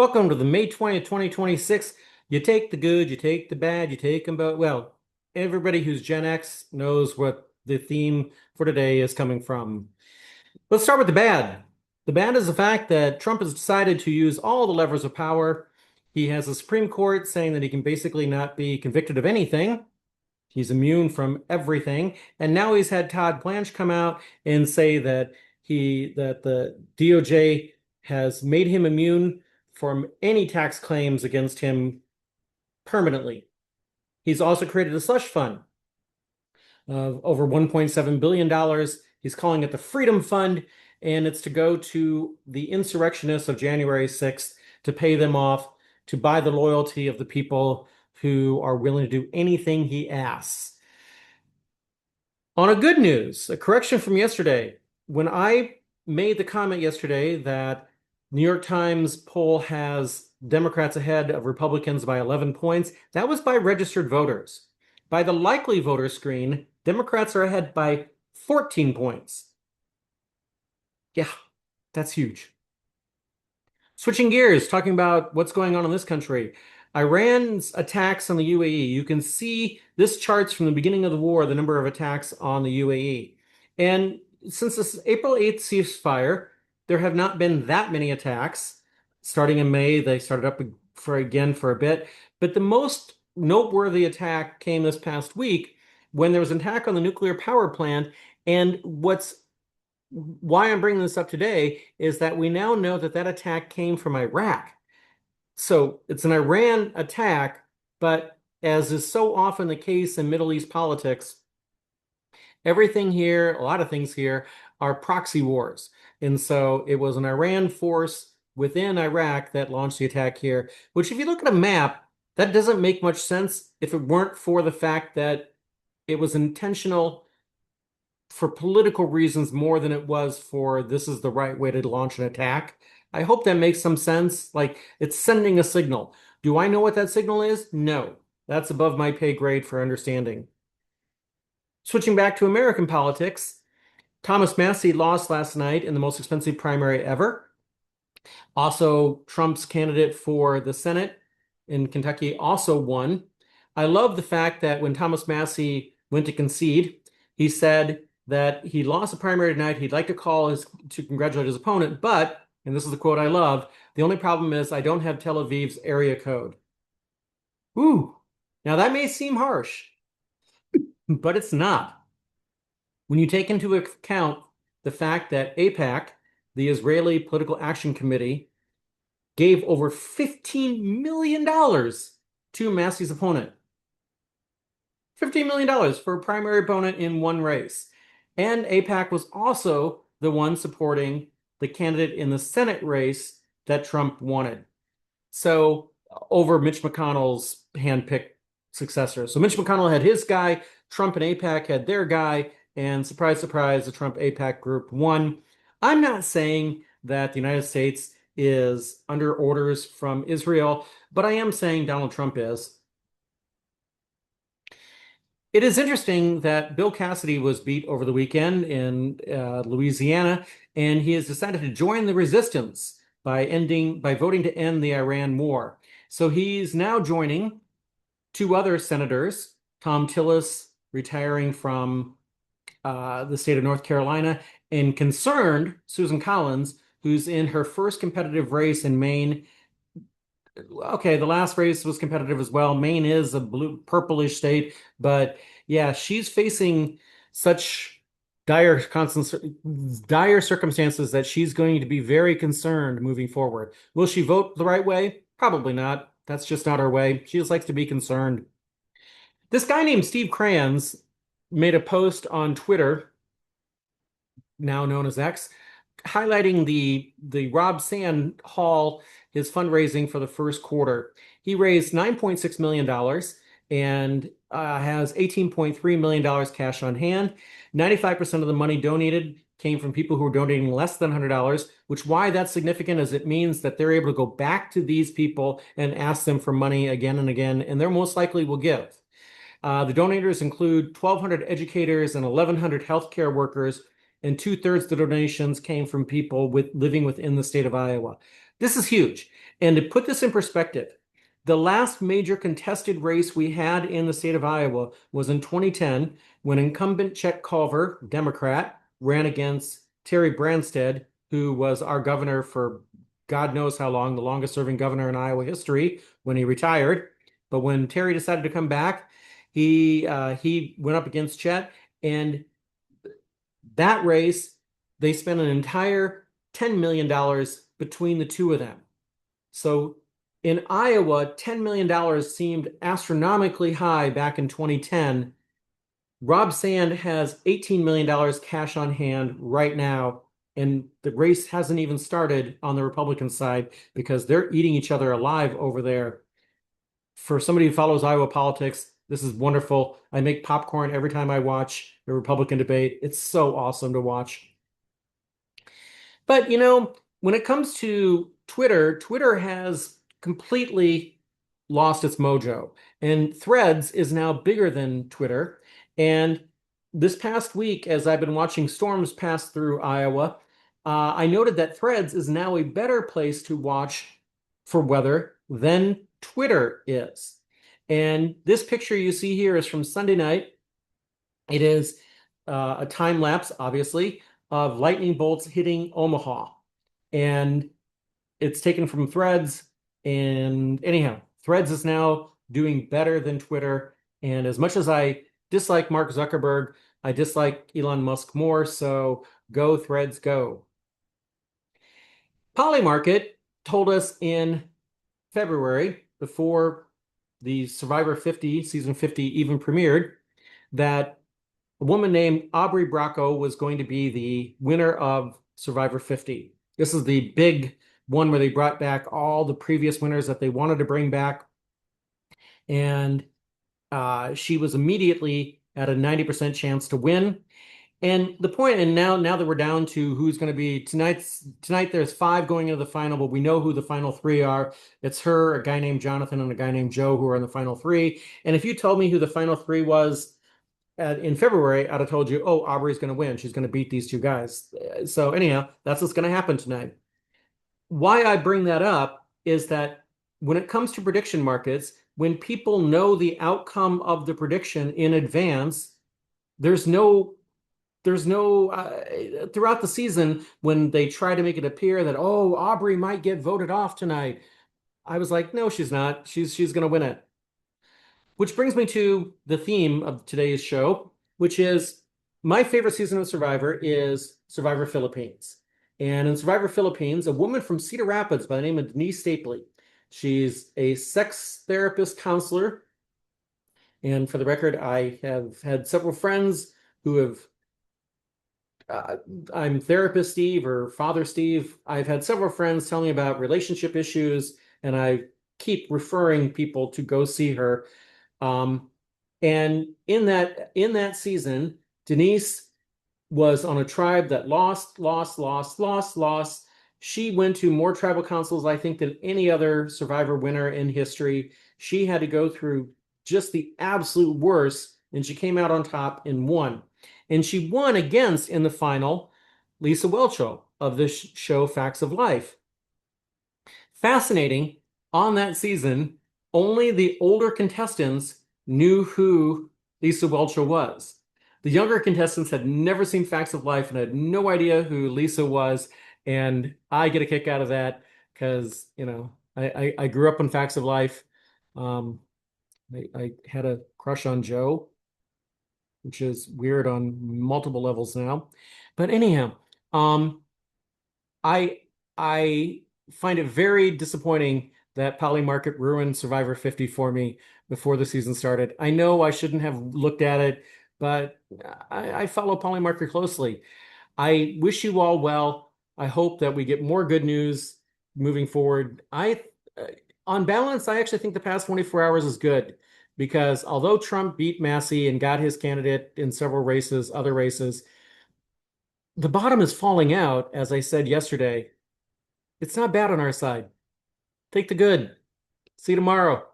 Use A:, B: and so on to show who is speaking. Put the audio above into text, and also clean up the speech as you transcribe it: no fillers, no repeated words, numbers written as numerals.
A: Welcome to the May 20th, 2026. You take the good, you take the bad, you take them both. Well, everybody who's Gen X knows what the theme for today is coming from. Let's start with the bad. The bad is the fact that Trump has decided to use all the levers of power. He has the Supreme Court saying that he can basically not be convicted of anything. He's immune from everything. And now he's had Todd Blanche come out and say that the DOJ has made him immune from any tax claims against him permanently. He's also created a slush fund of over $1.7 billion. He's calling it the Freedom Fund, and it's to go to the insurrectionists of January 6th to pay them off, to buy the loyalty of the people who are willing to do anything he asks. On a good news, a correction from yesterday. When I made the comment yesterday that New York Times poll has Democrats ahead of Republicans by 11 points, that was by registered voters. By the likely voter screen, Democrats are ahead by 14 points. Yeah, that's huge. Switching gears, talking about what's going on in this country. Iran's attacks on the UAE. You can see this charts from the beginning of the war, the number of attacks on the UAE. And since this April 8th ceasefire, there have not been that many attacks. Starting in May, they started up for a bit. But the most noteworthy attack came this past week when there was an attack on the nuclear power plant. And why I'm bringing this up today is that we now know that that attack came from Iraq. So it's an Iran attack, but as is so often the case in Middle East politics, everything here, a lot of things here, are proxy wars. And so it was an Iran force within Iraq that launched the attack here, which if you look at a map, that doesn't make much sense if it weren't for the fact that it was intentional for political reasons more than it was for this is the right way to launch an attack. I hope that makes some sense. Like it's sending a signal. Do I know what that signal is? No. That's above my pay grade for understanding. Switching back to American politics, Thomas Massie lost last night in the most expensive primary ever. Also, Trump's candidate for the Senate in Kentucky also won. I love the fact that when Thomas Massie went to concede, he said that he lost the primary tonight. He'd like to congratulate his opponent, but, and this is the quote I love, the only problem is I don't have Tel Aviv's area code. Ooh, now that may seem harsh, but it's not. When you take into account the fact that AIPAC, the Israeli Political Action Committee, gave over $15 million to Massey's opponent. $15 million for a primary opponent in one race. And AIPAC was also the one supporting the candidate in the Senate race that Trump wanted. So over Mitch McConnell's handpicked successor. So Mitch McConnell had his guy, Trump and AIPAC had their guy, and surprise, surprise, the Trump AIPAC group won. I'm not saying that the United States is under orders from Israel, but I am saying Donald Trump is. It is interesting that Bill Cassidy was beat over the weekend in Louisiana, and he has decided to join the resistance by voting to end the Iran war. So he's now joining two other senators, Thom Tillis, retiring from the state of North Carolina, and concerned Susan Collins, who's in her first competitive race in Maine. Okay, the last race was competitive as well. Maine is a purplish state, but yeah, she's facing such dire circumstances that she's going to be very concerned moving forward. Will she vote the right way? Probably not. That's just not her way. She just likes to be concerned. This guy named Steve Kranz made a post on Twitter, now known as X, highlighting the Rob Sand Hall, his fundraising for the first quarter. He raised $9.6 million and has $18.3 million cash on hand. 95% of the money donated came from people who were donating less than $100, which why that's significant is it means that they're able to go back to these people and ask them for money again and again, and they're most likely will give. The donators include 1,200 educators and 1,100 healthcare workers, and 2/3 of the donations came from people living within the state of Iowa. This is huge. And to put this in perspective, the last major contested race we had in the state of Iowa was in 2010 when incumbent Chet Culver, Democrat, ran against Terry Branstad, who was our governor for God knows how long, the longest serving governor in Iowa history when he retired. But when Terry decided to come back, he went up against Chet, and that race, they spent an entire $10 million between the two of them. So in Iowa, $10 million seemed astronomically high back in 2010. Rob Sand has $18 million cash on hand right now, and the race hasn't even started on the Republican side because they're eating each other alive over there. For somebody who follows Iowa politics, this is wonderful. I make popcorn every time I watch a Republican debate. It's so awesome to watch. But when it comes to Twitter, Twitter has completely lost its mojo. And Threads is now bigger than Twitter. And this past week, as I've been watching storms pass through Iowa, I noted that Threads is now a better place to watch for weather than Twitter is. And this picture you see here is from Sunday night. It is a time lapse, obviously, of lightning bolts hitting Omaha. And it's taken from Threads. And anyhow, Threads is now doing better than Twitter. And as much as I dislike Mark Zuckerberg, I dislike Elon Musk more. So go Threads, go. Polymarket told us in February, before the Survivor 50, season 50 even premiered, that a woman named Aubrey Bracco was going to be the winner of Survivor 50. This is the big one where they brought back all the previous winners that they wanted to bring back. And she was immediately at a 90% chance to win. And the point, and now that we're down to who's going to be tonight, there's 5 going into the final, but we know who the final 3 are. It's her, a guy named Jonathan, and a guy named Joe who are in the final 3. And if you told me who the final 3 was in February, I'd have told you, oh, Aubrey's going to win. She's going to beat these 2 guys. So anyhow, that's what's going to happen tonight. Why I bring that up is that when it comes to prediction markets, when people know the outcome of the prediction in advance, there's no throughout the season when they try to make it appear that, oh, Aubrey might get voted off tonight. I was like, no, she's not. She's going to win it. Which brings me to the theme of today's show, which is my favorite season of Survivor is Survivor Philippines. And in Survivor Philippines, a woman from Cedar Rapids by the name of Denise Stapley. She's a sex therapist counselor. And for the record, I have had several friends who have I'm Therapist Steve or Father Steve. I've had several friends tell me about relationship issues, and I keep referring people to go see her. And in that season, Denise was on a tribe that lost. She went to more tribal councils, I think, than any other Survivor winner in history. She had to go through just the absolute worst, and she came out on top and won. And she won against, in the final, Lisa Welcho of the show Facts of Life. Fascinating, on that season, only the older contestants knew who Lisa Welcho was. The younger contestants had never seen Facts of Life and had no idea who Lisa was. And I get a kick out of that because, I grew up on Facts of Life. I had a crush on Joe, which is weird on multiple levels now. But anyhow, I find it very disappointing that Polymarket ruined Survivor 50 for me before the season started. I know I shouldn't have looked at it, but I follow Polymarket closely. I wish you all well. I hope that we get more good news moving forward. On balance, I actually think the past 24 hours is good because although Trump beat Massey and got his candidate in several races, other races, the bottom is falling out, as I said yesterday. It's not bad on our side. Take the good. See you tomorrow.